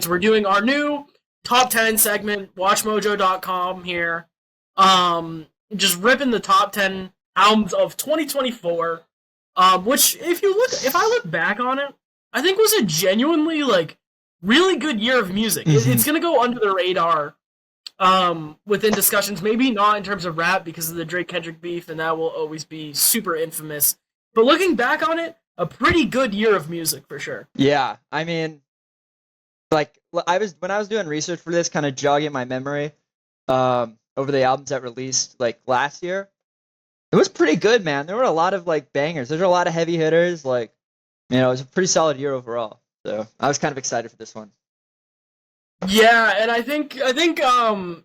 we're doing our new top 10 segment, WatchMojo.com here. Just ripping the top 10 albums of 2024. Which, if I look back on it, I think was a genuinely, like, really good year of music. It's gonna go under the radar, within discussions. Maybe not in terms of rap because of the Drake-Kendrick beef, and that will always be super infamous. But looking back on it, a pretty good year of music for sure. Yeah, I mean, like, when I was doing research for this, kind of jogging my memory, over the albums that released like last year, it was pretty good, man. There were a lot of like bangers. There were a lot of heavy hitters. Like, it was a pretty solid year overall. So I was kind of excited for this one. Yeah, and I think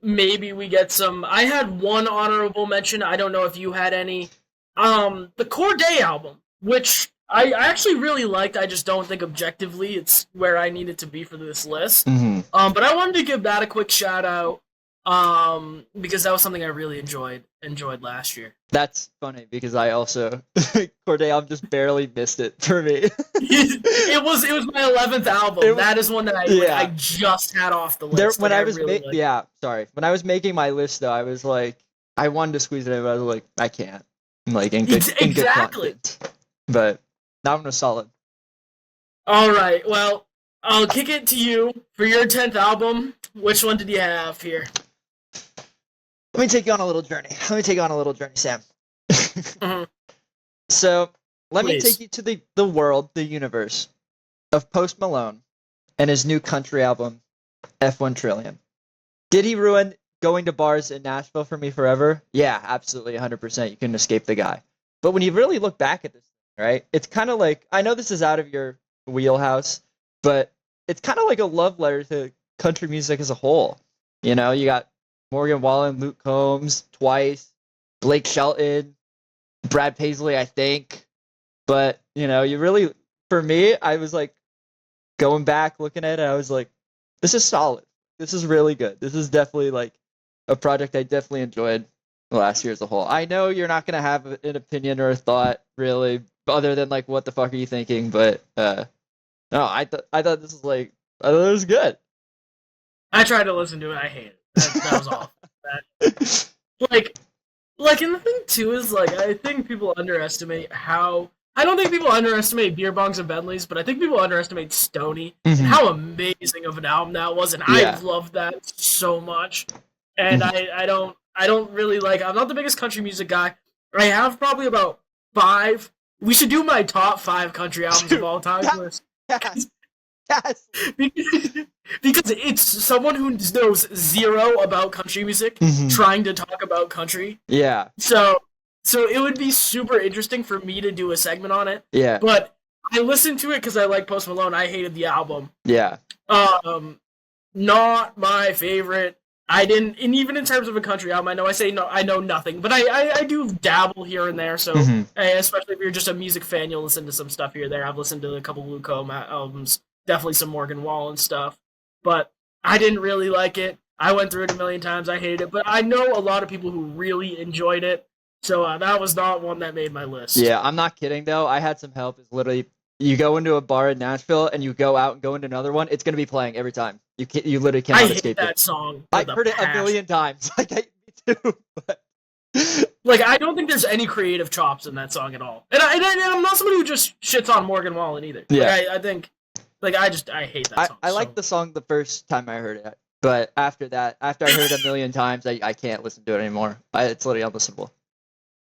maybe we get some. I had one honorable mention. I don't know if you had any. The Corday album, which I actually really liked. I just don't think objectively it's where I need it to be for this list. But I wanted to give that a quick shout out. Because that was something I really enjoyed last year. That's funny because I also Corday album just barely missed it for me. it was my 11th album. That is one that I just had off the list. When I was when I was making my list though, I was like, I wanted to squeeze it in, but I was like, I can't. Like in good content. But that one was solid. All right, well, I'll kick it to you for your 10th album. Which one did you have here? Let me take you on a little journey. Sam. So, let me take you to the world, the universe of Post Malone and his new country album, F1 Trillion. Did he ruin going to bars in Nashville for me forever? Yeah, absolutely, 100%. You couldn't escape the guy. But when you really look back at this, right, it's kind of like, I know this is out of your wheelhouse, but it's kind of like a love letter to country music as a whole. You got Morgan Wallen, Luke Combs, Twice, Blake Shelton, Brad Paisley, I think. But, you really, for me, I was like, going back, looking at it, I was like, this is solid. This is really good. This is definitely like a project I definitely enjoyed last year as a whole. I know you're not going to have an opinion or a thought, really, other than like, what the fuck are you thinking? But, no, I thought this was like, I thought it was good. I tried to listen to it. I hate it. That was awful. And the thing too is like I think people underestimate how. I don't think people underestimate beer bongs and Bentleys, but I think people underestimate Stoney and how amazing of an album that was, and I loved that so much. And I don't really like. I'm not the biggest country music guy. I have probably about 5. We should do my top 5 country albums of all time list. Yes. Because it's someone who knows zero about country music trying to talk about country. Yeah. So it would be super interesting for me to do a segment on it. Yeah. But I listened to it because I like Post Malone. I hated the album. Yeah. Not my favorite. I didn't, and even in terms of a country album, I know nothing, but I do dabble here and there. So especially if you're just a music fan, you'll listen to some stuff here or there. I've listened to a couple Luke Combs albums. Definitely some Morgan Wallen stuff. But I didn't really like it. I went through it a million times. I hated it. But I know a lot of people who really enjoyed it. So that was not one that made my list. Yeah, I'm not kidding, though. I had some help. It's literally, you go into a bar in Nashville and you go out and go into another one, it's going to be playing every time. You literally cannot escape it. I hate that song. I've heard it a million times. Like, me too. But... Like, I don't think there's any creative chops in that song at all. And I'm not somebody who just shits on Morgan Wallen either. Yeah. Like, I think... Like, I hate that song. I liked the song the first time I heard it, but after that, after I heard it a million times, I can't listen to it anymore. It's literally unlistenable.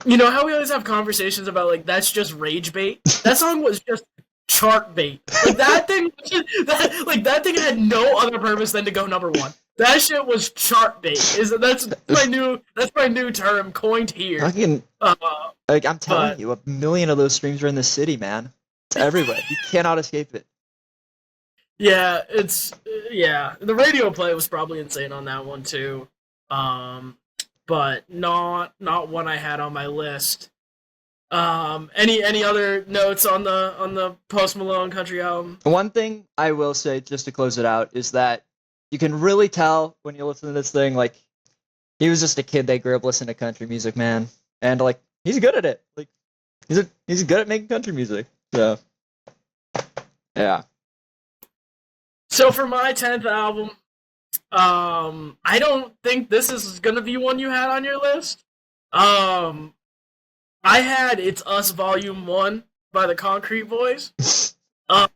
You know how we always have conversations about, like, that's just rage bait? That song was just chart bait. Like, that thing had no other purpose than to go number 1. That shit was chart bait. That's my new term coined here. I'm telling you, 1 million of those streams are in the city, man. It's everywhere. You cannot escape it. Yeah, the radio play was probably insane on that one too, but not one I had on my list. Any other notes on the Post Malone country album? One thing I will say, just to close it out, is that you can really tell when you listen to this thing, like, he was just a kid that grew up listening to country music, man, and like he's good at it. Like he's good at making country music. So yeah. So for my 10th album, I don't think this is gonna be one you had on your list. Um, I had It's Us Volume 1 by the Concrete Boys.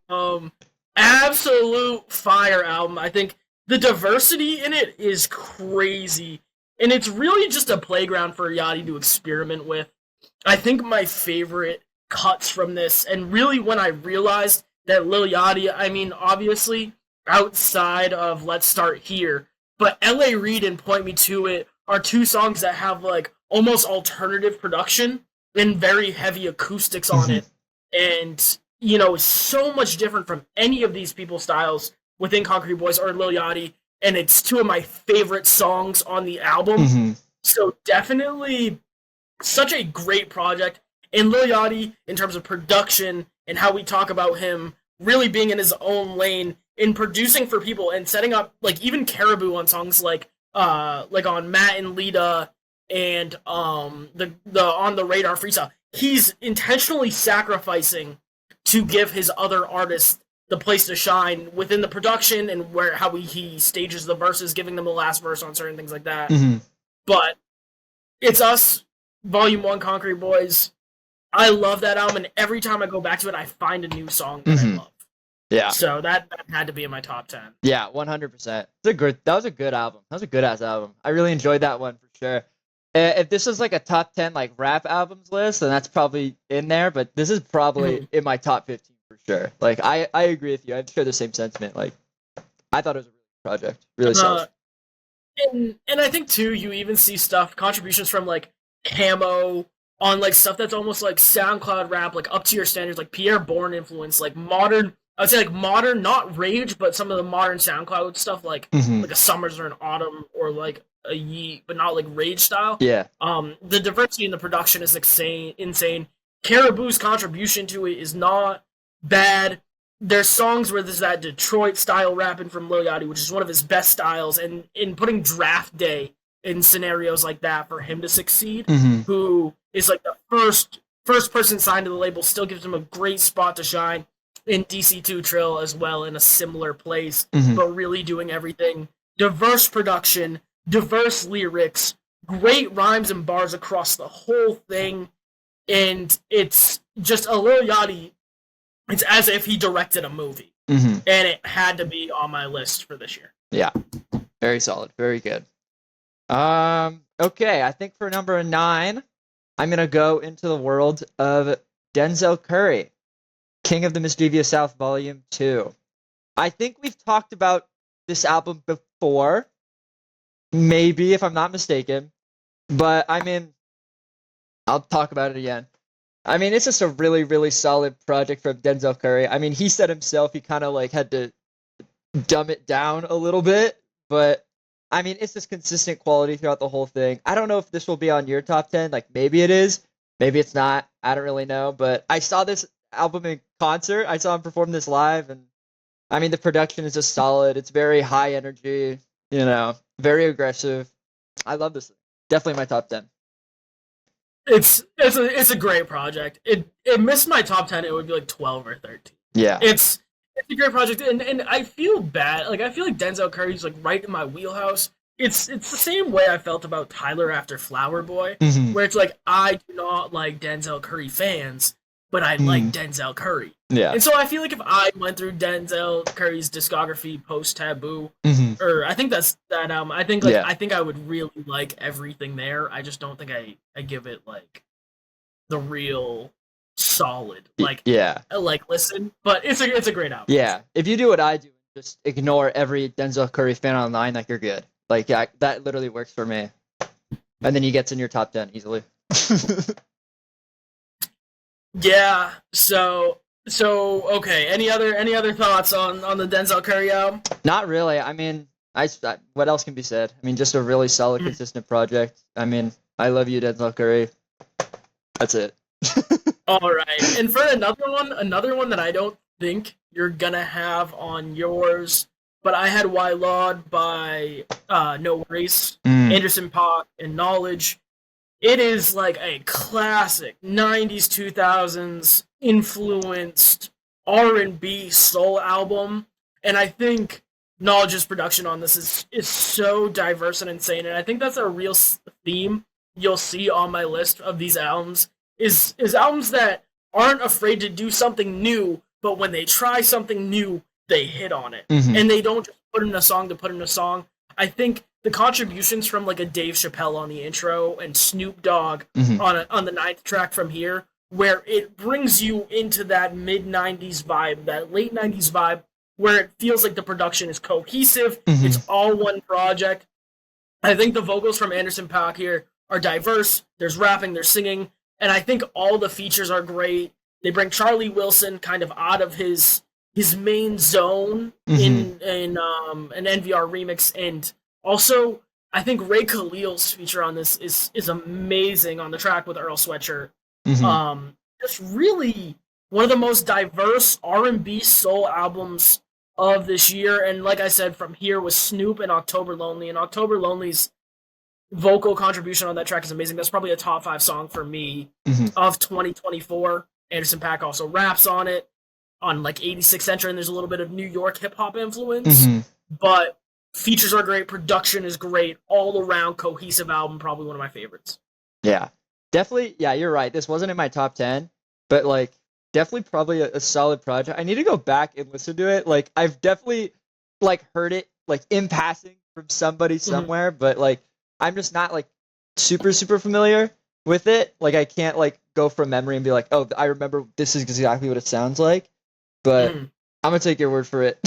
Um, Absolute fire album. I think the diversity in it is crazy. And it's really just a playground for Yachty to experiment with. I think my favorite cuts from this, and really when I realized that Lil Yachty, I mean, obviously, outside of Let's Start Here, but LA Reid and Point Me To It are two songs that have, like, almost alternative production and very heavy acoustics on it. And, you know, it's so much different from any of these people's styles within Concrete Boys or Lil Yachty, and it's two of my favorite songs on the album. So definitely such a great project. And Lil Yachty, in terms of production and how we talk about him really being in his own lane in producing for people and setting up, like, even Caribou on songs like on Matt and Lita and the On the Radar freestyle. He's intentionally sacrificing to give his other artists the place to shine within the production and how he stages the verses, giving them the last verse on certain things like that. But It's Us, Volume 1, Concrete Boys. I love that album, and every time I go back to it, I find a new song that I love. Yeah. So that had to be in my top 10. Yeah, 100%. That was a good album. That was a good ass album. I really enjoyed that one for sure. If this was like a top 10 like rap albums list, then that's probably in there. But this is probably in my top 15 for sure. Like I agree with you. I share the same sentiment. Like I thought it was a really good project, really solid. And I think too, you even see contributions from like Camo on like stuff that's almost like SoundCloud rap, like up to your standards, like Pierre Bourne influence, like modern. I would say like modern, not rage, but some of the modern SoundCloud stuff, like a Summers or an Autumn or like a Yeet, but not like rage style. Yeah. The diversity in the production is insane. Caribou's contribution to it is not bad. There's songs where there's that Detroit style rapping from Lil Yachty, which is one of his best styles, and in putting Draft Day in scenarios like that for him to succeed, who is like the first person signed to the label, still gives him a great spot to shine. In DC2 Trill as well, in a similar place, but really doing everything. Diverse production, diverse lyrics, great rhymes and bars across the whole thing, and it's just a Lil Yachty. It's as if he directed a movie, and it had to be on my list for this year. Yeah, very solid, very good. Okay, I think for number 9, I'm gonna go into the world of Denzel Curry. King of the Mischievous South Volume 2. I think we've talked about this album before, maybe, if I'm not mistaken. But, I mean, I'll talk about it again. I mean, it's just a really, really solid project from Denzel Curry. I mean, he said himself he kind of, like, had to dumb it down a little bit. But, I mean, it's just consistent quality throughout the whole thing. I don't know if this will be on your top 10. Like, maybe it is. Maybe it's not. I don't really know. But I saw this album in concert. I saw him perform this live, and I mean the production is just solid. It's very high energy, you know, very aggressive. I love this. Definitely my top 10. It's a great project. It missed my top 10. It would be like 12 or 13. Yeah. It's a great project, and I feel bad. Like I feel like Denzel Curry's like right in my wheelhouse. It's the same way I felt about Tyler after Flower Boy, where it's like I do not like Denzel Curry fans, but I like Denzel Curry. Yeah. And so I feel like if I went through Denzel Curry's discography post Taboo, or I think that's that album, I think I think I would really like everything there. I just don't think I give it like the real solid like listen. But it's a great album. Yeah. If you do what I do, just ignore every Denzel Curry fan online, like you're good. Like that literally works for me. And then he gets in your top 10 easily. Yeah. So okay. Any other thoughts on the Denzel Curry album? Not really. I mean, what else can be said? I mean, just a really solid, consistent project. I mean, I love you, Denzel Curry. That's it. All right. And for another one that I don't think you're gonna have on yours, but I had Why Laud by No Worries, Anderson .Paak, and Knowledge. It is like a classic 90s, 2000s influenced R&B soul album And I think Knowledge's production on this is so diverse and insane, and I think that's a real theme you'll see on my list of these albums is albums that aren't afraid to do something new, but when they try something new, they hit on it. Mm-hmm. And they don't just put in a song to put in a song. I think the contributions from like a Dave Chappelle on the intro and Snoop Dogg on the 9th track From Here, where it brings you into that mid-90s vibe, that late 90s vibe, where it feels like the production is cohesive, it's all one project. I think the vocals from Anderson .Paak here are diverse, there's rapping, there's singing, and I think all the features are great. They bring Charlie Wilson kind of out of his main zone in an NVR remix, and also I think Ray Khalil's feature on this is amazing on the track with Earl Sweatshirt. It's really one of the most diverse R&B soul albums of this year, and like I said, From Here was Snoop and October Lonely, and October Lonely's vocal contribution on that track is amazing. That's probably a top 5 song for me of 2024. Anderson .Paak also raps on it, on like 86 Centra, and there's a little bit of New York hip-hop influence, but features are great, production is great, all around cohesive album, probably one of my favorites. Yeah, definitely. Yeah, you're right. This wasn't in my top 10, but like definitely probably a solid project. I need to go back and listen to it. Like I've definitely like heard it like in passing from somebody somewhere, but like I'm just not like super familiar with it. Like I can't like go from memory and be like, oh, I remember this is exactly what it sounds like. But I'm gonna take your word for it.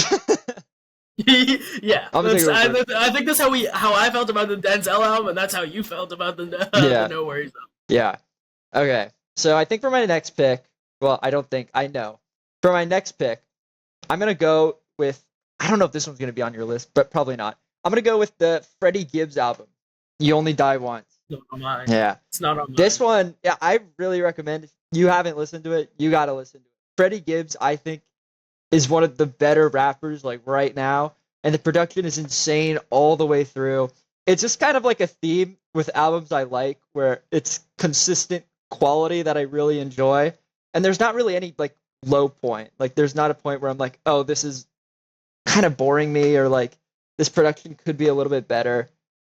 Yeah, I think that's how I felt about the Denzel album, and that's how you felt about the No Worries album. Yeah. Okay. So I think for my next pick, well, I know. For my next pick, I'm gonna go with, I don't know if this one's gonna be on your list, but probably not. I'm gonna go with the Freddie Gibbs album, You Only Die Once. It's not on mine. Yeah. It's not on mine. This one, yeah, I really recommend. If you haven't listened to it, you gotta listen to it. Freddie Gibbs, I think, is one of the better rappers like right now, and the production is insane all the way through. It's just kind of like a theme with albums I like, where it's consistent quality that I really enjoy, and there's not really any like low point. Like there's not a point where I'm like, oh, this is kind of boring me, or like this production could be a little bit better.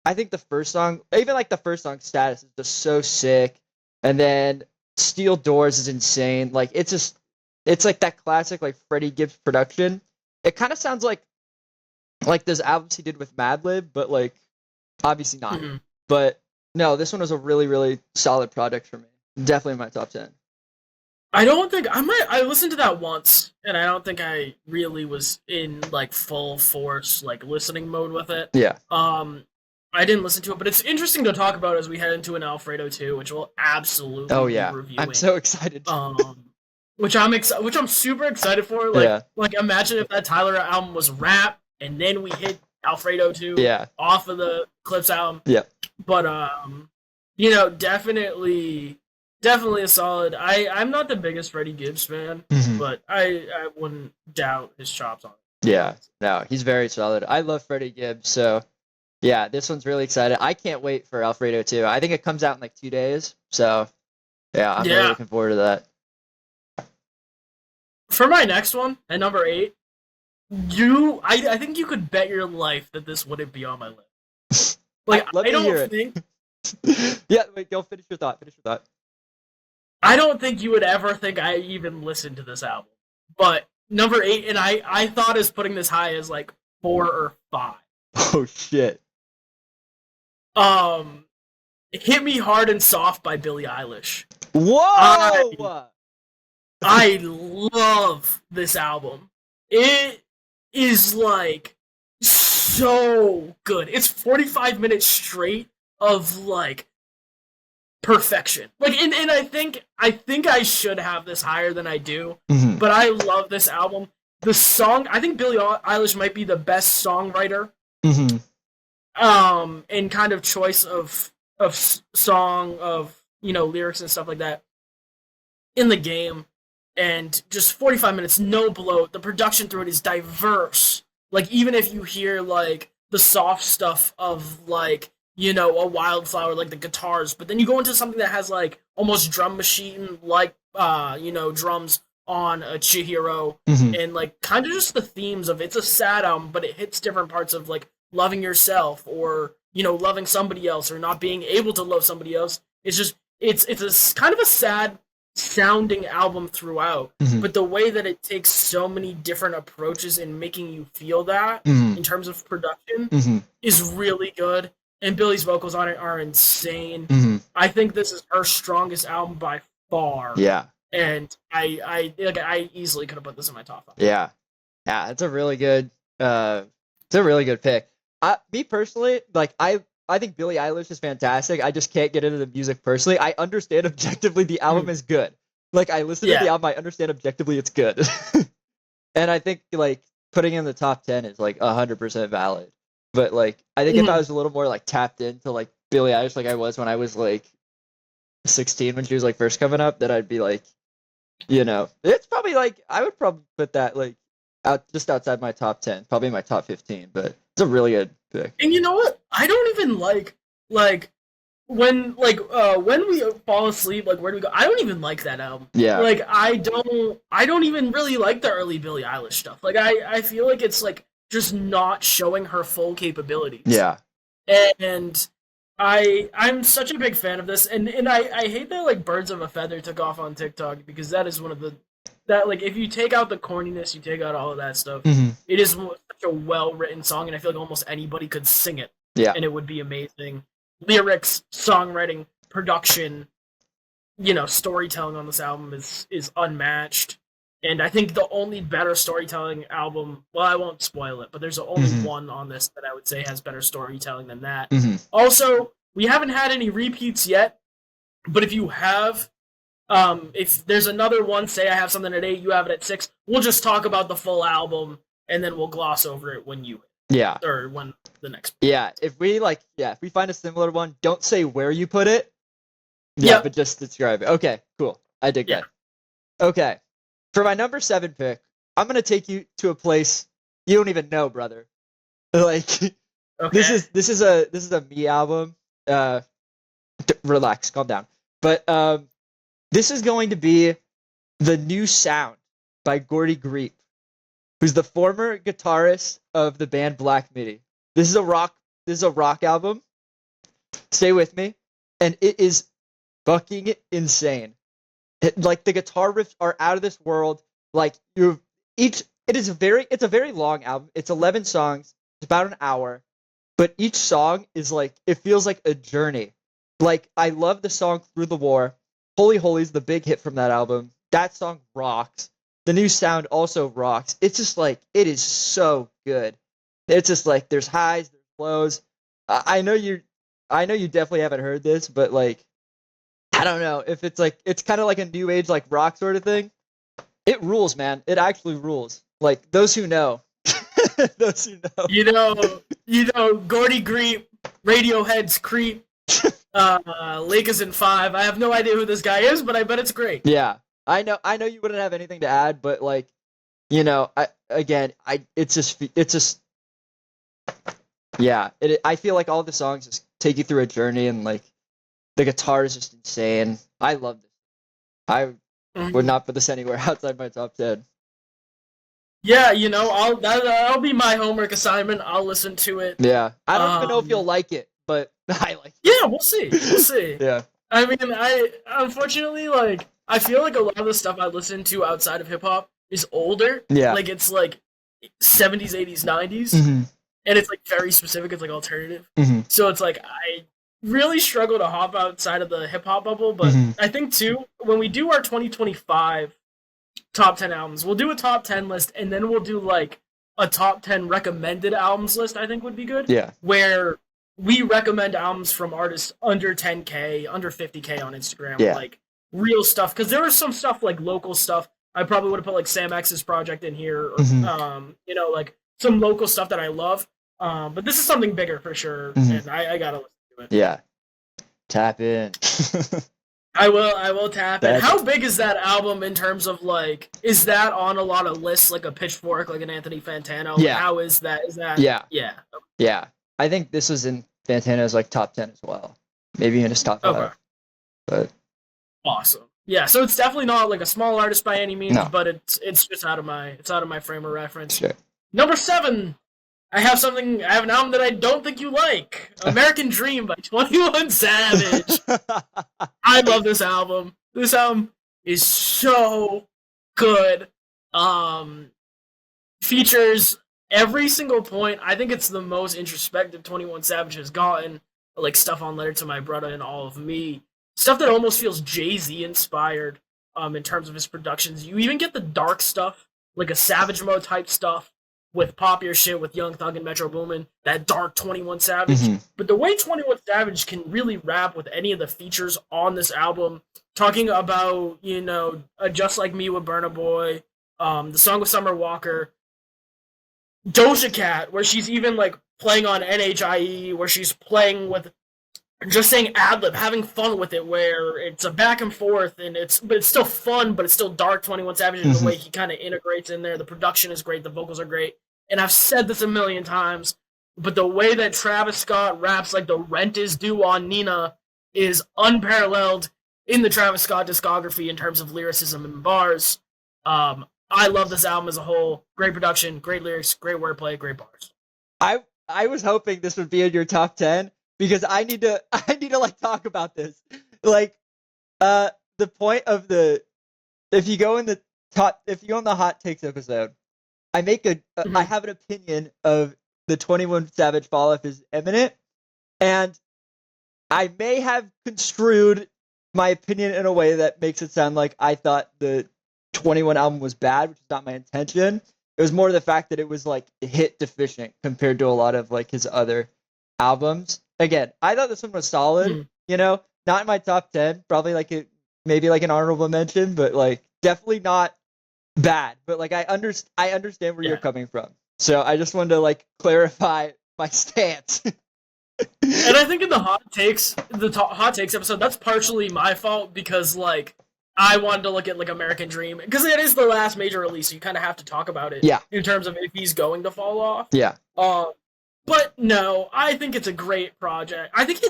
I think the first song, even like the first song, Status, is just so sick, and then Steel Doors is insane. Like it's like that classic like Freddie Gibbs production. It kind of sounds like those albums he did with Madlib, but like obviously not. But no, this one was a really solid project for me. Definitely in my top 10. I don't think I listened to that once, and I don't think I really was in like full force like listening mode with it. Yeah. I didn't listen to it, but it's interesting to talk about as we head into an Alfredo 2, which we'll absolutely be reviewing. I'm so excited. Which I'm super excited for. Like imagine if that Tyler album was rap, and then we hit Alfredo 2 off of the Clips album. Yeah. But definitely a solid. I'm not the biggest Freddie Gibbs fan, but I wouldn't doubt his chops on it. Yeah. No, he's very solid. I love Freddie Gibbs, so yeah, this one's really excited. I can't wait for Alfredo 2. I think it comes out in like 2 days, so yeah, I'm really looking forward to that. For my next one, at number 8, I think you could bet your life that this wouldn't be on my list. Like I don't think. Yeah, wait, go finish your thought. I don't think you would ever think I even listened to this album. But number 8, and I thought is putting this high as like 4 or 5. Oh shit. Hit Me Hard and Soft by Billie Eilish. Whoa! I love this album. It is like so good. It's 45 minutes straight of like perfection. Like and I think I should have this higher than I do. But I love this album. The song, I think Billie Eilish might be the best songwriter. And kind of choice of song, of lyrics and stuff like that in the game. And just 45 minutes, no bloat. The production through it is diverse. Like even if you hear like the soft stuff of like a Wildflower, like the guitars, but then you go into something that has like almost drum machine like drums on a Chihiro, and like kind of just the themes of it's a sad album, but it hits different parts of like loving yourself, or loving somebody else, or not being able to love somebody else. It's just it's a kind of a sad sounding album throughout, but the way that it takes so many different approaches in making you feel that in terms of production is really good. And Billie's vocals on it are insane. I think this is her strongest album by far. Yeah. And I easily could have put this in my top 5. Yeah. It's a really good pick. Me personally, like I think Billie Eilish is fantastic. I just can't get into the music personally. I understand objectively the album is good. Like I listen to the album, I understand objectively it's good. And I think like putting in the top 10 is like 100% valid. But like I think if I was a little more like tapped into like Billie Eilish like I was when I was like 16 when she was like first coming up, then I'd be like, it's probably like I would probably put that like just outside my top 10, probably my top 15, but it's a really good pick. And you know what? I don't even like when we fall asleep, like where do we go? I don't even like that album. Yeah. Like I don't even really like the early Billie Eilish stuff. Like I feel like it's like just not showing her full capabilities. Yeah. And I'm such a big fan of this, and I hate that like Birds of a Feather took off on TikTok, because that is one of that like if you take out the corniness, you take out all of that stuff, it is such a well written song, and I feel like almost anybody could sing it. Yeah. And it would be amazing. Lyrics, songwriting, production, storytelling on this album is unmatched. And I think the only better storytelling album, well, I won't spoil it, but there's only one on this that I would say has better storytelling than that. Also, we haven't had any repeats yet, but if you have, if there's another one, say I have something at 8, you have it at 6, we'll just talk about the full album, and then we'll gloss over it when you or when the next. Yeah, if we find a similar one, don't say where you put it. Yeah, but just describe it. Okay, cool. I dig that. Okay. For my number 7 pick, I'm gonna take you to a place you don't even know, brother. Like, this is a me album. Relax, calm down. But this is going to be The New Sound by Geordie Greep, who's the former guitarist of the band Black Midi. This is a rock album. Stay with me, and it is fucking insane. Like the guitar riffs are out of this world. Like it's a very long album. It's 11 songs. It's about an hour, but each song is like, it feels like a journey. Like I love the song Through the War. Holy Holy's the big hit from that album. That song rocks. The New Sound also rocks. It's just like, it is so good. It's just like there's highs, there's lows. I know you definitely haven't heard this, but like, I don't know if it's like, it's kind of like a new age, like rock sort of thing. It rules, man. It actually rules. Like those who know, those who know. Geordie Greep, Radiohead's Creep, Lakers in 5. I have no idea who this guy is, but I bet it's great. Yeah, I know you wouldn't have anything to add, but like, it's just, yeah. I feel like all the songs just take you through a journey, and like, the guitar is just insane. I love this. I would not put this anywhere outside my top 10. Yeah, that'll be my homework assignment. I'll listen to it. Yeah, I don't even know if you'll like it, but I like it. Yeah, we'll see. Yeah. I mean, unfortunately, like, I feel like a lot of the stuff I listen to outside of hip hop is older. Yeah. Like, it's like 70s, 80s, 90s. And it's like very specific. It's like alternative. So it's like, I really struggle to hop outside of the hip hop bubble, but I think too, when we do our 2025 top 10 albums, we'll do a top 10 list, and then we'll do like a top 10 recommended albums list. I think would be good. Yeah. Where we recommend albums from artists under 10K, under 50K on Instagram, like real stuff. Because there was some stuff like local stuff. I probably would have put like Sam X's project in here, or like some local stuff that I love. But this is something bigger for sure, and I gotta listen to it. Yeah, tap in. I will tap in. How big is that album in terms of like? Is that on a lot of lists, like a Pitchfork, like an Anthony Fantano? Yeah. How is that? Is that? Yeah. Yeah. Yeah. I think this was in Fantano's like top 10 as well. Maybe in his top 5. Okay. But awesome. Yeah, so it's definitely not like a small artist by any means, No. but it's just out of my frame of reference. Sure. Number 7, I have an album that I don't think you like. American Dream by 21 Savage. I love this album. This album is so good. Features every single point. I think it's the most introspective 21 Savage has gotten. Like stuff on Letter to My Brother and All of Me. Stuff that almost feels Jay-Z inspired in terms of his productions. You even get the dark stuff, like a Savage Mode type stuff with Pop Your Shit with Young Thug and Metro Boomin, that dark 21 Savage. Mm-hmm. But the way 21 Savage can really rap with any of the features on this album, talking about, Just Like Me with Burna Boy, the song with Summer Walker, Doja Cat, where she's even like playing on NHIE, where she's playing with just saying ad-lib, having fun with it, where it's a back and forth, but it's still fun, but it's still dark 21 Savage in the way he kind of integrates in there. The production is great, the vocals are great, and I've said this a million times, but the way that Travis Scott raps like the rent is due on Nina is unparalleled in the Travis Scott discography in terms of lyricism and bars. I love this album as a whole. Great production, great lyrics, great wordplay, great bars. I was hoping this would be in your top 10 because I need to like talk about this. Like the point of if you go on the hot takes episode, I have an opinion of the 21 Savage fall off is imminent, and I may have construed my opinion in a way that makes it sound like I thought the 21 album was bad, which is not my intention. It was more the fact that it was like hit deficient compared to a lot of like his other albums. Again, I thought this one was solid, not in my top 10, probably maybe like an honorable mention, but like definitely not bad. But like I understand where you're coming from. So I just wanted to like clarify my stance. And I think in the hot takes episode, that's partially my fault because like I wanted to look at like American Dream because it is the last major release, so you kind of have to talk about it. Yeah. In terms of if he's going to fall off. Yeah. But no, I think it's a great project. I think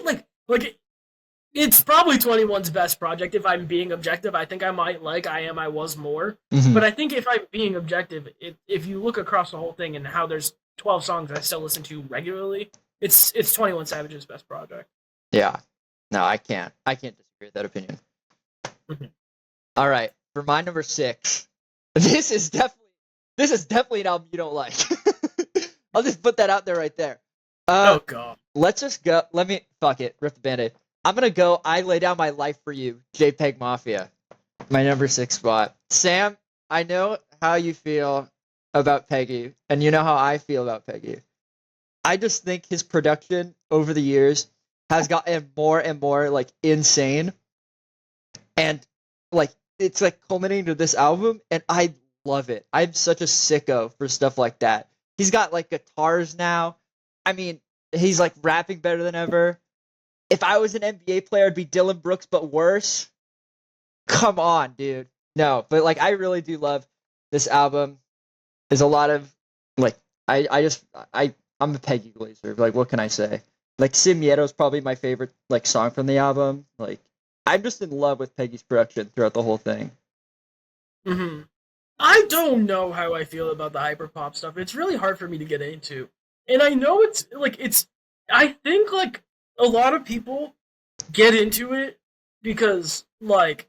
it's probably 21's best project. If I'm being objective, I think I might like I Am I Was more. Mm-hmm. But I think if I'm being objective, if you look across the whole thing and how there's 12 songs I still listen to regularly, it's 21 Savage's best project. Yeah. No, I can't disagree with that opinion. Mm-hmm. All right, for my number 6, this is definitely an album you don't like. I'll just put that out there right there. Oh god. Let's just go. Fuck it. Rip the Band-Aid. I'm gonna go. I Lay Down My Life for You. JPEGMafia. My number 6 spot. Sam, I know how you feel about Peggy, and you know how I feel about Peggy. I just think his production over the years has gotten more and more like insane, and like it's like culminating to this album, and I love it. I'm such a sicko for stuff like that. He's got like guitars now. I mean, he's like rapping better than ever. If I was an NBA player, I'd be Dylan Brooks, but worse. Come on, dude. No, but like I really do love this album. There's a lot of like I'm a Peggy Glazer. Like what can I say? Like Sin Miedo is probably my favorite like song from the album. Like I'm just in love with Peggy's production throughout the whole thing. Mm-hmm. I don't know how I feel about the hyperpop stuff. It's really hard for me to get into. And I know I think like a lot of people get into it because like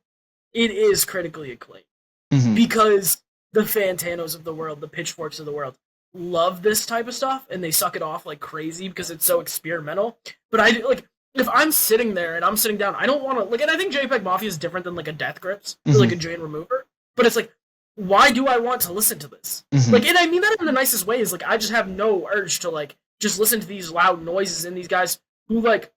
it is critically acclaimed. Mm-hmm. Because the Fantanos of the world, the Pitchforks of the world love this type of stuff and they suck it off like crazy because it's so experimental. But I like if I'm sitting there and I'm sitting down, I don't want to like, and I think JPEGMafia is different than like a Death Grips or like a Jane Remover. But it's like, why do I want to listen to this? Mm-hmm. Like, and I mean that in the nicest way. Is like I just have no urge to like just listen to these loud noises and these guys who like.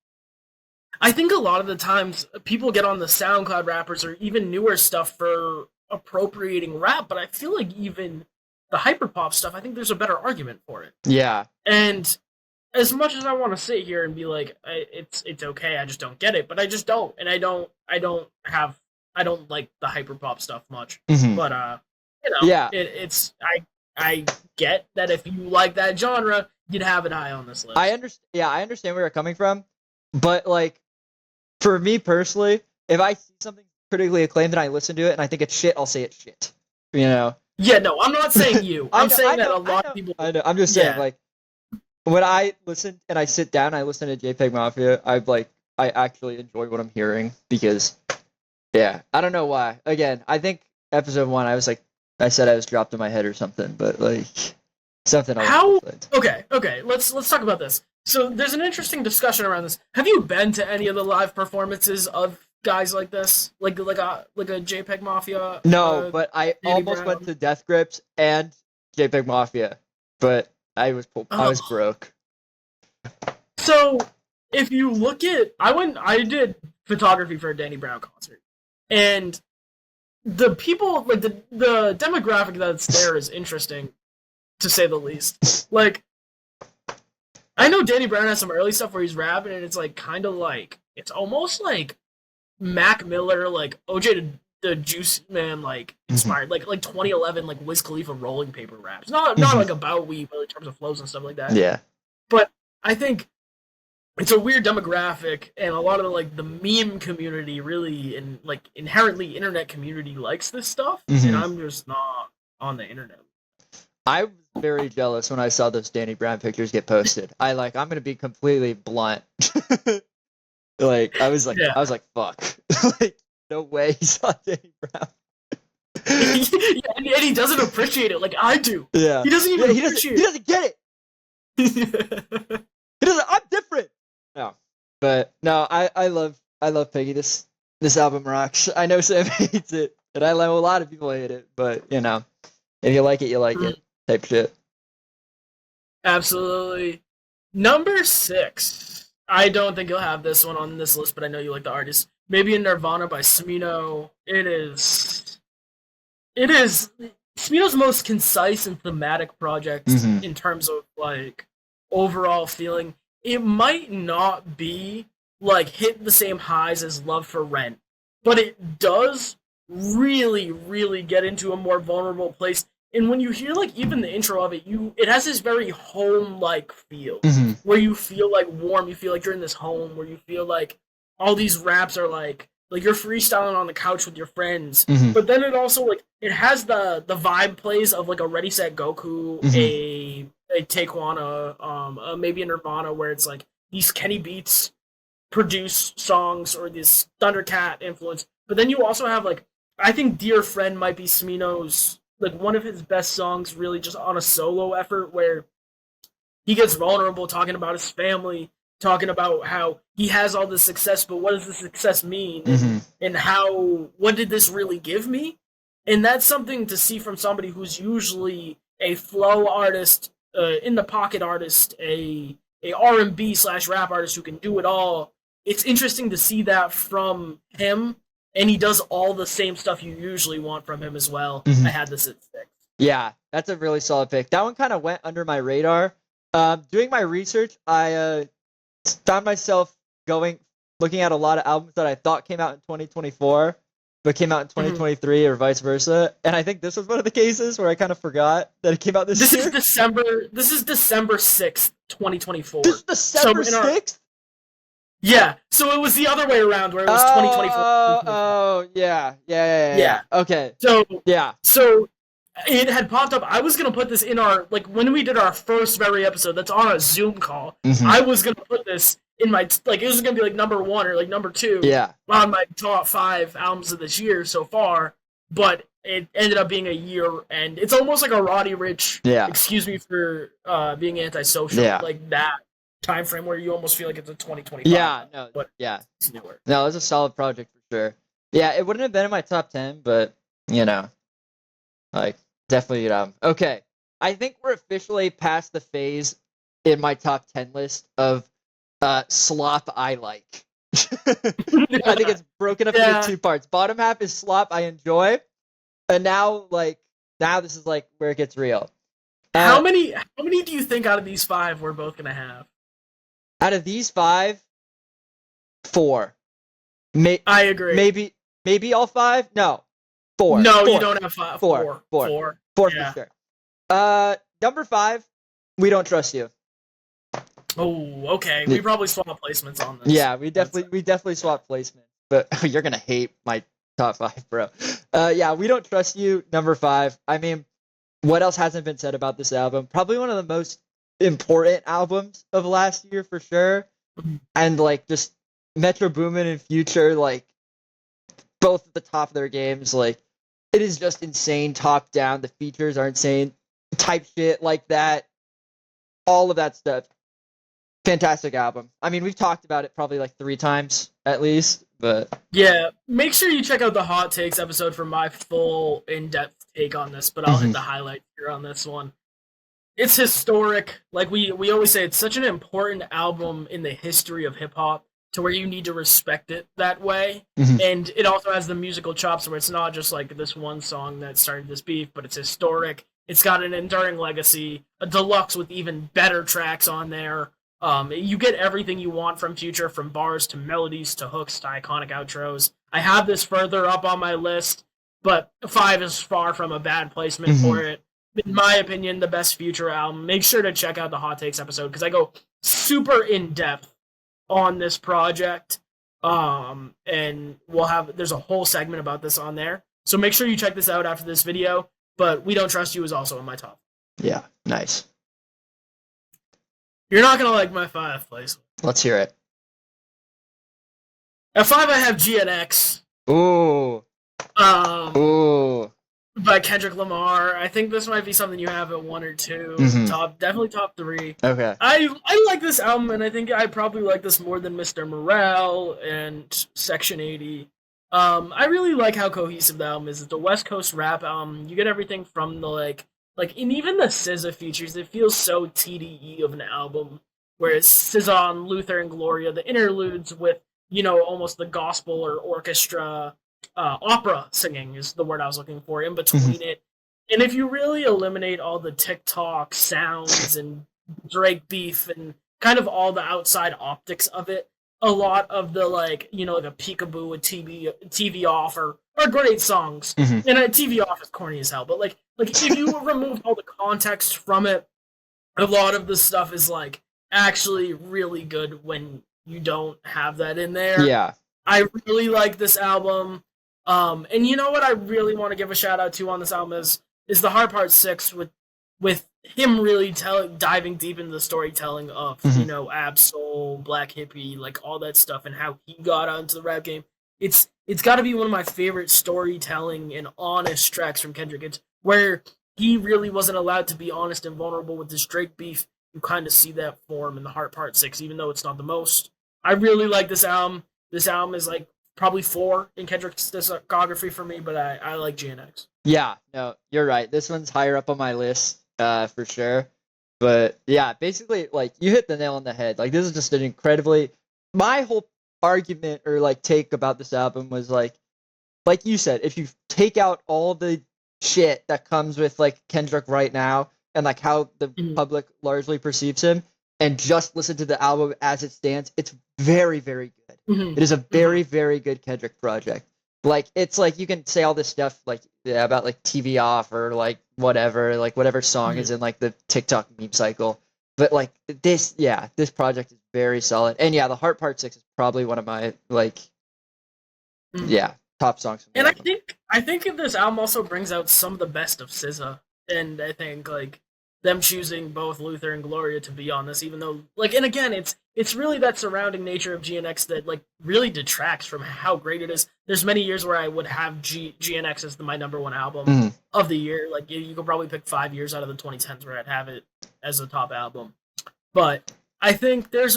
I think a lot of the times people get on the SoundCloud rappers or even newer stuff for appropriating rap, but I feel like even the hyperpop stuff, I think there's a better argument for it. Yeah. And as much as I want to sit here and be like, it's okay, I just don't get it, but I just don't, and I don't like the hyperpop stuff much. Mm-hmm. But yeah, I get that if you like that genre, you'd have it high on this list. I understand where you're coming from, but like for me personally, if I see something critically acclaimed and I listen to it and I think it's shit, I'll say it's shit. You know? Yeah, no, I'm not saying you. I'm saying that a lot of people. I know. I'm just saying, like, when I listen and I sit down, and I listen to JPEGMafia. I actually enjoy what I'm hearing because, yeah, I don't know why. Again, I think episode 1, I said I was dropped in my head or something, but like something else. How? Okay. Let's talk about this. So there's an interesting discussion around this. Have you been to any of the live performances of guys like this, like a JPEGMafia? No, but I almost Brown? went to Death Grips and JPEGMafia, but I was broke. So if you look at, I did photography for a Danny Brown concert, and the people, like the demographic that's there is interesting, to say the least. Like, I know Danny Brown has some early stuff where he's rapping, and it's like kind of like it's almost like Mac Miller, like OJ the Juice Man, like inspired, like 2011, like Wiz Khalifa rolling paper raps. Not like about weed, but in terms of flows and stuff like that. Yeah. But I think it's a weird demographic, and a lot of the meme community really, and like inherently internet community likes this stuff, and I'm just not on the internet. I was very jealous when I saw those Danny Brown pictures get posted. I'm gonna be completely blunt. I was like, fuck. Like, no way he saw Danny Brown. And he doesn't appreciate it like I do. Yeah. He doesn't even appreciate it. He doesn't get it. I'm different. No. But no, I love Peggy. This album rocks. I know Sam hates it, and I know a lot of people hate it, but you know, if you like it, you like it. Type shit. Absolutely. Number 6. I don't think you'll have this one on this list, but I know you like the artist. Maybe in Nirvana by Smino. It is Smino's most concise and thematic project in terms of like overall feeling. It might not be like hit the same highs as Love for Rent, but it does really, really get into a more vulnerable place. And when you hear like even the intro of it, it has this very home-like feel, where you feel like warm, you feel like you're in this home, where you feel like all these raps are like you're freestyling on the couch with your friends. But then it also it has the vibe plays of like a Ready Set Goku, a Taekwondo, maybe a Nirvana, where it's like these Kenny Beats produce songs or this Thundercat influence. But then you also have I think Dear Friend might be Smino's one of his best songs, really just on a solo effort, where he gets vulnerable, talking about his family, talking about how he has all this success, but what does this success mean, and what did this really give me? And that's something to see from somebody who's usually a flow artist, in the pocket artist, a R&B / rap artist who can do it all. It's interesting to see that from him. And he does all the same stuff you usually want from him as well. I had this at 6. Yeah, that's a really solid pick. That one kind of went under my radar. Doing my research, I found myself looking at a lot of albums that I thought came out in 2024, but came out in 2023 or vice versa. And I think this was one of the cases where I kind of forgot that it came out this year. This is December 6th, 2024. This is December 6th? Yeah, so it was the other way around where it was 2024. Oh, yeah. Okay. So it had popped up. I was going to put this in our, when we did our first very episode, that's on a Zoom call, I was going to put this in my, it was going to be number 1 or number 2 on my top 5 albums of this year so far, but it ended up being a year, and it's almost like a Roddy Ricch, excuse me for being antisocial, that time frame where you almost feel like it's a 2025. It's newer. No, it's a solid project for sure. Yeah, it wouldn't have been in my top 10, but you know, definitely okay. I think we're officially past the phase in my top 10 list of slop I like. I think it's broken up into 2 parts. Bottom half is slop I enjoy, and now this is where it gets real. How many do you think out of these 5 we're both gonna have? Out of these 5, 4. I agree. Maybe all 5? No. 4. No, 4. you don't have 5. 4 for sure. Number 5, We Don't Trust You. Oh, okay. We probably swap placements on this. Yeah, we definitely swap placements. But you're gonna hate my Top 5, bro. Yeah, We Don't Trust You, number 5. I mean, what else hasn't been said about this album? Probably one of the most important albums of last year for sure. And like just Metro Boomin and Future, like both at the top of their games, like it is just insane top down. The features are insane. Type shit like that. All of that stuff. Fantastic album. I mean, we've talked about it probably like 3 times at least, but yeah, make sure you check out the Hot Takes episode for my full in-depth take on this, but I'll hit the highlight here on this one. It's historic. Like we always say, it's such an important album in the history of hip-hop to where you need to respect it that way. And it also has the musical chops where it's not just like this one song that started this beef, but it's historic. It's got an enduring legacy, a deluxe with even better tracks on there. You get everything you want from Future, from bars to melodies to hooks to iconic outros. I have this further up on my list, but 5 is far from a bad placement for it. In my opinion, the best Future album. Make sure to check out the Hot Takes episode because I go super in depth on this project. And there's a whole segment about this on there. So make sure you check this out after this video. But We Don't Trust You is also in my top. Yeah, nice. You're not going to like my 5th place. Let's hear it. At 5, I have GNX. Ooh. By Kendrick Lamar. I think this might be something you have at 1 or 2. Definitely top 3. Okay. I like this album, and I think I probably like this more than Mr. Morale and Section 80. I really like how cohesive the album is. It's a West Coast rap album. You get everything from the like, and even the SZA features. It feels so TDE of an album, where it's SZA on Luther and Gloria. The interludes with almost the gospel or orchestra, opera singing is the word I was looking for in between it. And if you really eliminate all the TikTok sounds and Drake beef and kind of all the outside optics of it, a lot of the like a peekaboo with TV off are great songs. And TV off is corny as hell, but like if you remove all the context from it, a lot of the stuff is like actually really good when you don't have that in there. Yeah. I really like this album. And you know what I really want to give a shout out to on this album is the Hard Part 6 with him really diving deep into the storytelling of, Ab-Soul, Black Hippie, like all that stuff and how he got onto the rap game. It's got to be one of my favorite storytelling and honest tracks from Kendrick. It's where he really wasn't allowed to be honest and vulnerable with this Drake beef. You kind of see that form in the Heart Part 6, even though it's not the most. I really like this album. This album is like probably 4 in Kendrick's discography for me, but I like GNX. Yeah, no, you're right. This one's higher up on my list, for sure. But yeah, basically, like you hit the nail on the head. Like this is just an incredibly. My whole argument or like take about this album was like you said, if you take out all the shit that comes with like Kendrick right now and like how the public largely perceives him, and just listen to the album as it stands, it's very, very good. It is a very, very good Kendrick project. Like it's like you can say all this stuff like about like TV off or like whatever song is in like the TikTok meme cycle, but like this project is very solid. And yeah, the Heart Part 6 is probably one of my like top songs. And I think this album also brings out some of the best of SZA, and I think like them choosing both Luther and Gloria to be on this, even though like, and again, it's really that surrounding nature of GNX that like really detracts from how great it is. There's many years where I would have GNX as my number 1 album of the year. Like you could probably pick 5 years out of the 2010s where I'd have it as a top album. But I think there's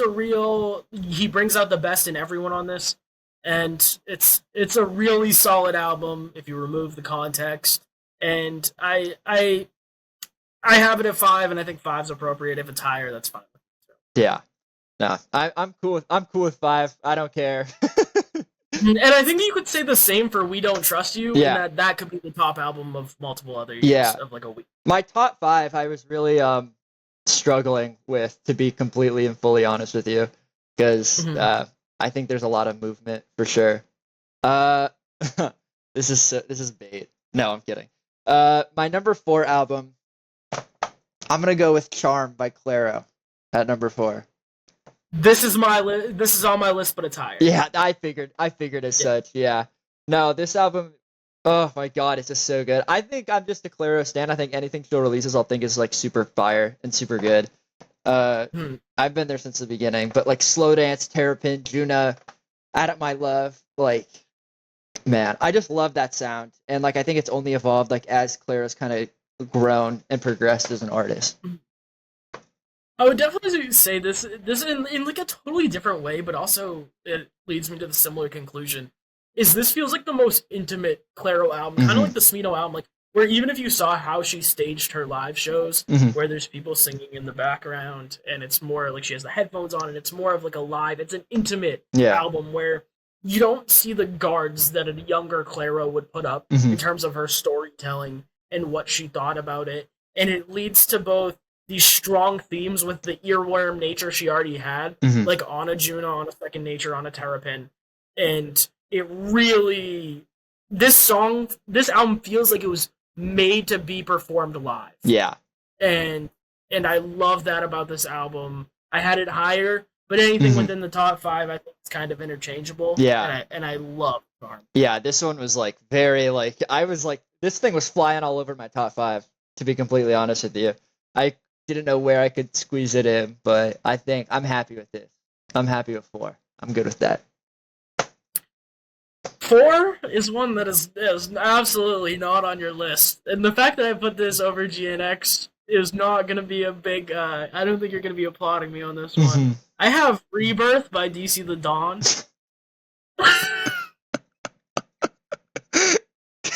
he brings out the best in everyone on this, and it's a really solid album if you remove the context. And I have it at 5, and I think 5's appropriate. If it's higher, that's fine. Yeah, no, I'm cool with 5. I don't care. And I think you could say the same for We Don't Trust You. Yeah, and that could be the top album of multiple other years of like a week. My top 5, I was really struggling with, to be completely and fully honest with you, because I think there's a lot of movement for sure. This is bait. No, I'm kidding. My number 4 album, I'm gonna go with Charm by Clairo at number 4. This is my list. This is on my list, but it's higher. Yeah, I figured as such. Yeah, No, this album, oh my god, it's just so good. I think I'm just a Clairo stan. I think anything she releases, I'll think is like super fire and super good. I've been there since the beginning, but like Slow Dance, Terrapin, Juna, Add Up My Love, like, man, I just love that sound. And like, I think it's only evolved like as Clairo's kind of grown and progressed as an artist. I would definitely say this in like a totally different way, but also it leads me to the similar conclusion. Is this feels like the most intimate Clairo album, kind of like the Smino album, like where even if you saw how she staged her live shows, where there's people singing in the background, and it's more like she has the headphones on, and it's more of like a live. It's an intimate album where you don't see the guards that a younger Clairo would put up in terms of her storytelling and what she thought about it, and it leads to both these strong themes with the earworm nature she already had, like on a Juno, on a Second Nature, on a Terrapin, and it really this album feels like it was made to be performed live. Yeah. And I love that about this album. I had it higher, but anything within the top 5 I think is kind of interchangeable. Yeah. And I love Charm. Yeah, this one was like very like I was like this thing was flying all over my top 5, to be completely honest with you. I didn't know where I could squeeze it in, but I think I'm happy with this. I'm happy with 4. I'm good with that. 4 is one that is absolutely not on your list. And the fact that I put this over GNX is not going to be a big... I don't think you're going to be applauding me on this one. I have Rebirth by DC the Dawn.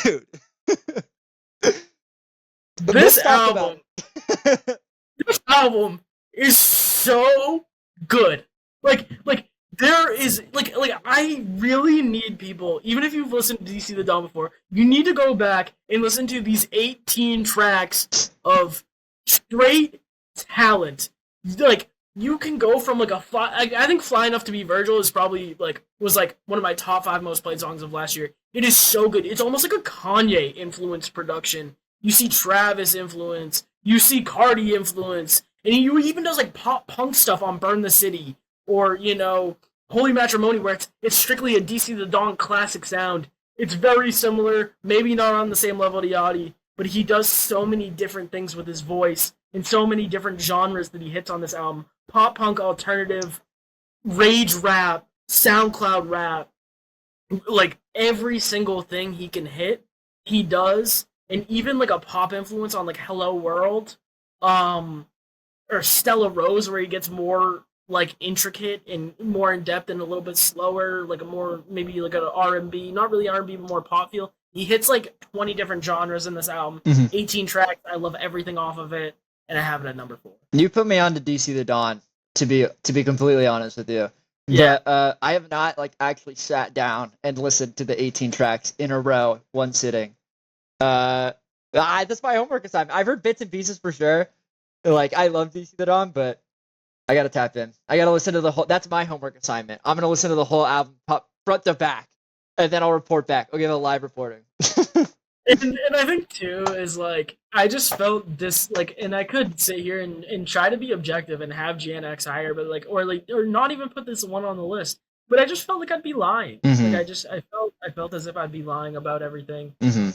Dude. This album is so good. Like there is like I really need people, even if you've listened to DC the Dawn before, you need to go back and listen to these 18 tracks of straight talent. Like you can go from like I think Fly Enough to Be Virgil is probably was one of my top 5 most played songs of last year. It is so good. It's almost like a Kanye influenced production. You see Travis influence, you see Cardi influence, and he even does like pop punk stuff on Burn the City, or, you know, Holy Matrimony, where it's strictly a DC the Dawn classic sound. It's very similar, maybe not on the same level to Yachty, but he does so many different things with his voice, and so many different genres that he hits on this album. Pop punk, alternative, rage rap, SoundCloud rap, like every single thing he can hit, he does. And even like a pop influence on like Hello World, or Stella Rose, where he gets more like intricate and more in depth and a little bit slower, like a more maybe like an R&B, not really R&B, but more pop feel. He hits like 20 different genres in this album, 18 tracks. I love everything off of it, and I have it at number 4. You put me on to DC the Dawn, to be completely honest with you. Yeah. But I have not like actually sat down and listened to the 18 tracks in a row, one sitting. That's my homework assignment. I've heard bits and pieces for sure. Like, I love DC the Dawn, but I gotta tap in. I gotta listen to the whole. That's my homework assignment. I'm gonna listen to the whole album, front to back, and then I'll report back. I'll give a live reporting. and I think too is like I just felt this like, and I could sit here and try to be objective and have GNX higher, but or not even put this one on the list. But I just felt like I'd be lying. Like I felt as if I'd be lying about everything.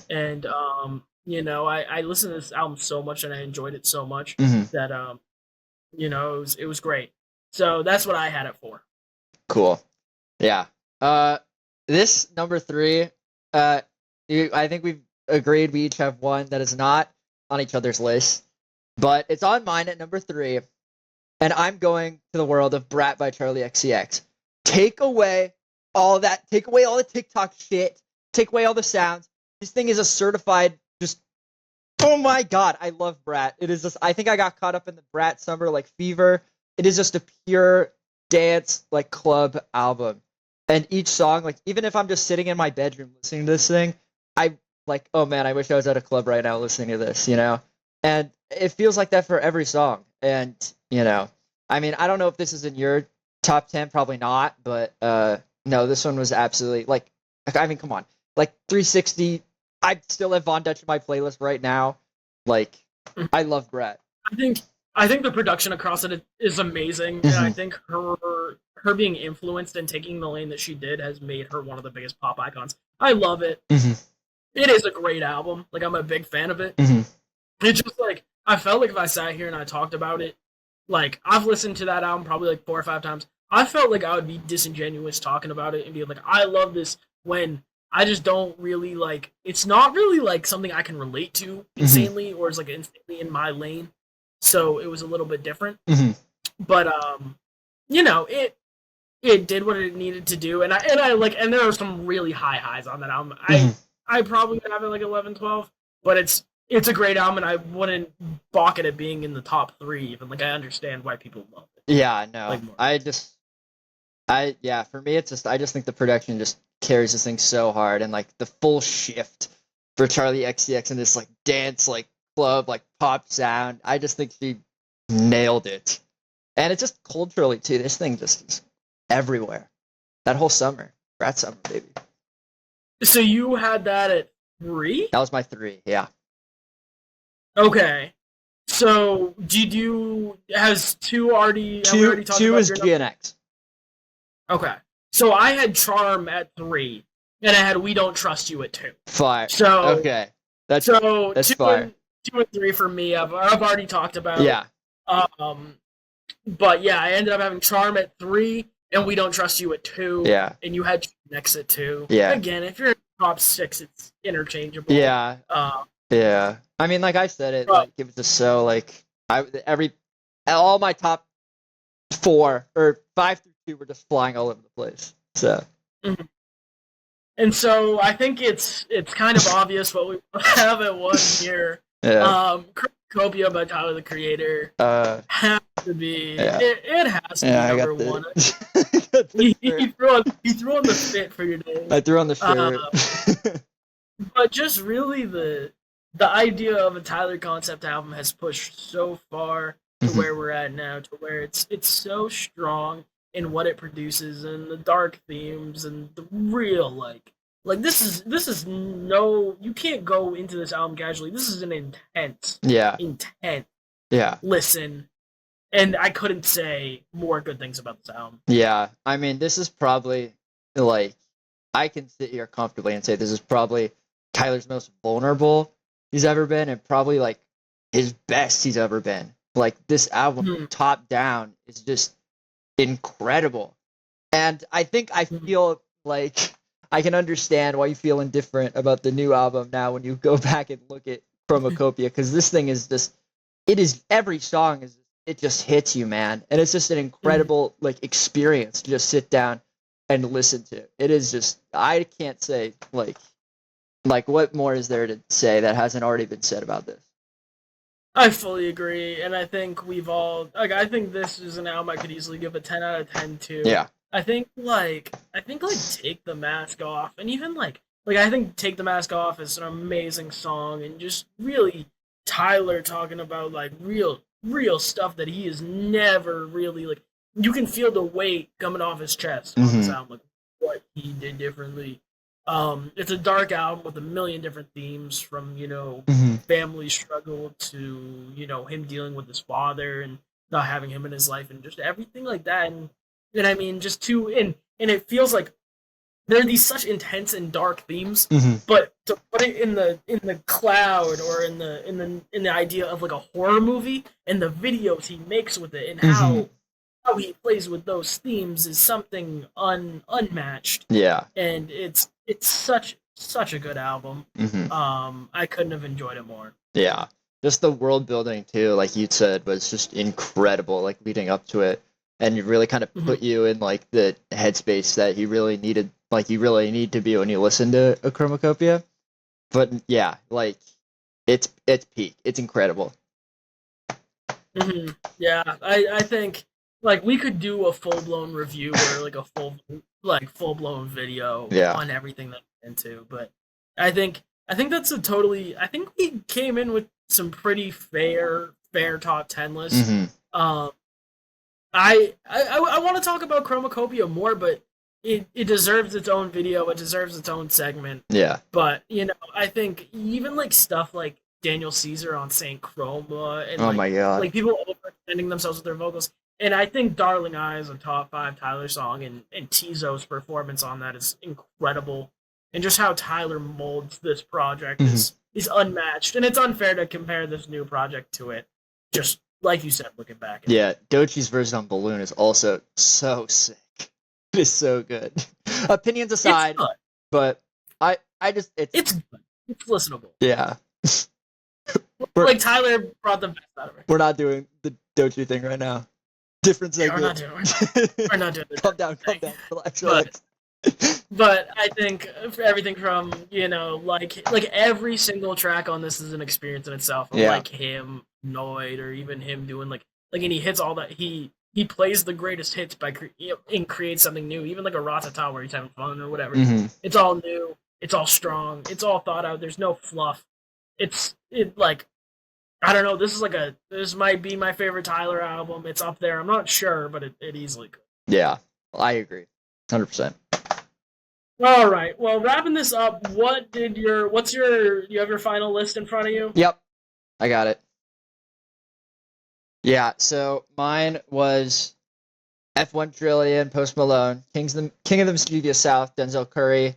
And you know, I listened to this album so much and I enjoyed it so much that you know, it was great. So that's what I had it for. Cool. Yeah. This number 3, I think we've agreed we each have one that is not on each other's list, but it's on mine at number 3, and I'm going to the world of Brat by Charli XCX. Take away all that. Take away all the TikTok shit. Take away all the sounds. This thing is a certified just. Oh my god, I love Brat. It is just. I think I got caught up in the Brat summer like fever. It is just a pure dance like club album, and each song, like even if I'm just sitting in my bedroom listening to this thing, I like. Oh man, I wish I was at a club right now listening to this. You know, and it feels like that for every song. And you know, I mean, I don't know if this is in your top 10, probably not, but no, this one was absolutely like I mean, come on, like 360. I still have Von Dutch in my playlist right now. Like, I love Brat. I think the production across it is amazing, and I think her being influenced and taking the lane that she did has made her one of the biggest pop icons. I love it. Mm-hmm. It is a great album. Like, I'm a big fan of it. Mm-hmm. It's just like, I felt like if I sat here and I talked about it, like, I've listened to that album probably like 4 or 5 times. I felt like I would be disingenuous talking about it and being like, I love this, when I just don't really like, it's not really like something I can relate to insanely, or is like instantly in my lane. So it was a little bit different. Mm-hmm. But you know, it did what it needed to do, and I like, and there are some really high highs on that album. I probably have it like 11, 12, but it's a great album, and I wouldn't balk at it being in the top 3 even. Like, I understand why people love it. Yeah, no. Like, For me, it's just, I just think the production just carries this thing so hard, and like the full shift for Charli XCX and this like dance, like club, like pop sound. I just think she nailed it. And it's just culturally too. This thing just is everywhere. That whole summer. Brat summer, baby. so you had that at 3? That was my 3, yeah. Okay. So has 2 already, have we already talked 2 about is your GNX. Okay. So I had Charm at 3, and I had We Don't Trust You at 2. Fire. So okay. That's two fire. 2 and 3 for me. I've already talked about. Yeah. But yeah, I ended up having Charm at 3, and We Don't Trust You at 2. Yeah. And you had Next at 2. Yeah. Again, if you're in the top 6, it's interchangeable. Yeah. Yeah. I mean, like I said, it was just so like all my top 4 or 5 through 2 were just flying all over the place. So. Mm-hmm. And so I think it's kind of obvious what we have at 1 here. Yeah. Chromakopia by Tyler the Creator has to be. Yeah. It has to be number 1. He threw on the fit for your name. I threw on the shirt. But just really the idea of a Tyler concept album has pushed so far to where we're at now, to where it's so strong in what it produces and the dark themes and the real like this is no, you can't go into this album casually. This is an intense listen, and I couldn't say more good things about this album. Yeah, I mean, this is probably like, I can sit here comfortably and say this is probably Tyler's most vulnerable he's ever been, and probably like his best he's ever been. Like, this album top down is just incredible. And I think I feel like I can understand why you feel indifferent about the new album now when you go back and look at Chromakopia, because this thing is just, every song is, it just hits you, man. And it's just an incredible like experience to just sit down and listen to. It is just, I can't say like what more is there to say that hasn't already been said about this? I fully agree, and I think we've all, like, I think this is an album I could easily give a 10 out of 10 to. Yeah. I think Take the Mask Off, and even like I think Take the Mask Off is an amazing song, and just really Tyler talking about like real stuff that he has never really, like, you can feel the weight coming off his chest on this album, like what he did differently. It's a dark album with a million different themes, from, you know, family struggle to, you know, him dealing with his father and not having him in his life, and just everything like that. And I mean, and it feels like there are these such intense and dark themes, but to put it in the cloud, or in the idea of like a horror movie, and the videos he makes with it, and how he plays with those themes, is something unmatched. Yeah. And it's such a good album. I couldn't have enjoyed it more. Yeah. Just the world building too, like you said, was just incredible, like leading up to it. And it really kind of put you in like the headspace that you really needed, like you really need to be when you listen to a Chromakopia. But yeah, like it's peak. It's incredible. Yeah, I think like we could do a full blown review, or like a full blown video on everything that we're into. But I think that's a totally, I think we came in with some pretty fair top 10 lists. I want to talk about Chromakopia more, but it deserves its own video. It deserves its own segment. Yeah. But, you know, I think even like stuff like Daniel Caesar on Saint Chroma, and my God, like people overextending themselves with their vocals. And I think Darling Eye is a top 5 Tyler song, and Tizo's performance on that is incredible. and just how Tyler molds this project is unmatched, and it's unfair to compare this new project to it. Just like you said, looking back. Yeah, Doechie's version on Balloon is also so sick. It is so good. Opinions aside, but I just it's good. It's listenable. Yeah. Like Tyler brought the best out of it. We're not doing the Doechie thing right now. Different segment. We're not doing it. Calm down. Relax. But I think everything from, like every single track on this is an experience in itself. Yeah. Like him, Noid, or even him doing and he hits all that. He plays the greatest hits by and creates something new. Even like a Ratata where he's having fun or whatever. Mm-hmm. It's all new. It's all strong. It's all thought out. There's no fluff. I don't know. This might be my favorite Tyler album. It's up there. I'm not sure, but it easily could. Yeah, I agree, 100%. All right. Well, wrapping this up, you have your final list in front of you? Yep, I got it. Yeah, so mine was F1 Trillion, Post Malone, King of the Mischievous South, Denzel Curry,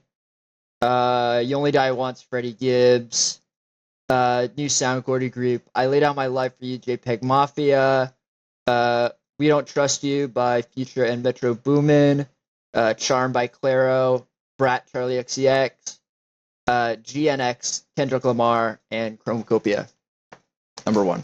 You Only Die Once, Freddie Gibbs, New Sound, Geordie Greep, I Lay Down My Life for You, JPEGMafia, We Don't Trust You by Future and Metro Boomin, Charm by Clairo, Brat, Charli XCX, GNX, Kendrick Lamar, and Chromakopia. Number 1.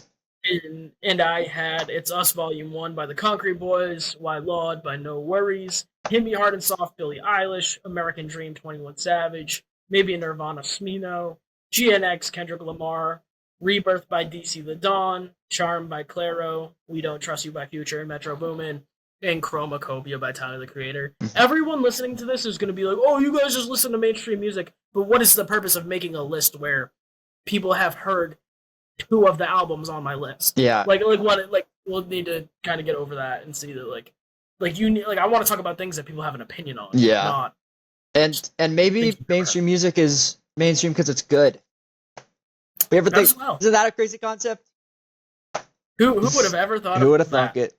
And I had It's Us Volume 1 by the Concrete Boys, Why Laud by No Worries, Hit Me Hard and Soft, Billie Eilish, American Dream, 21 Savage, Maybe a Nirvana, Smino, GNX, Kendrick Lamar, Rebirth by DC The Dawn, Charm by Clairo, We Don't Trust You by Future and Metro Boomin, and Chromakopia by Tyler, the Creator. Everyone listening to this is going to be like, oh, you guys just listen to mainstream music, but what is the purpose of making a list where people have heard 2 of the albums on my list? Yeah. We'll need to kind of get over that and see that, I want to talk about things that people have an opinion on. Yeah. And maybe mainstream music is mainstream because it's good. We ever think, isn't that a crazy concept? Who would have ever thought? Who would have thunk it?